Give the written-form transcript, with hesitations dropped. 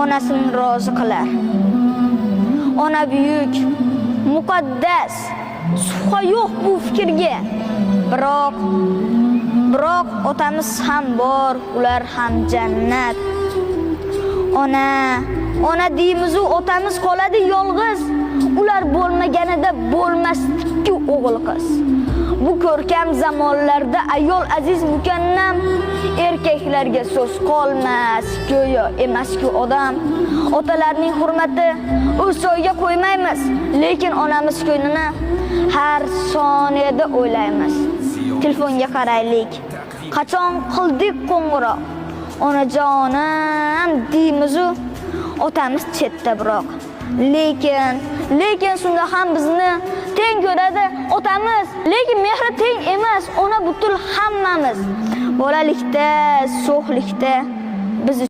onasini rozi qilar. Ona buyuk, muqaddas, shubha yo'q bu fikrga. Biroq otamiz ham bor, ular ham jannat. Ona deymiz-u, otamiz qoladi yolg'iz. Ular bo'lmaganida bo'lmasdi-ku o'g'il qiz. Bu ko'rkam zamonlarda ayol aziz mukannam, erkaklarga so'z qolmas, go'yo emas-ku odam. Otalarning hurmati o'z-joyiga qo'ymaymiz, lekin onamiz ko'nglini har soniyada o'ylaymiz. Telefonga qaraylik. Qachon qildik qo'ng'iroq? Onajonim deymiz-u, otamiz chetda biroq. Lekin shunda ham bizni teng ko'radi otamiz. Lekin mehri teng emas, ona butul hammamiz. Bolalikda, sho'xlikda biz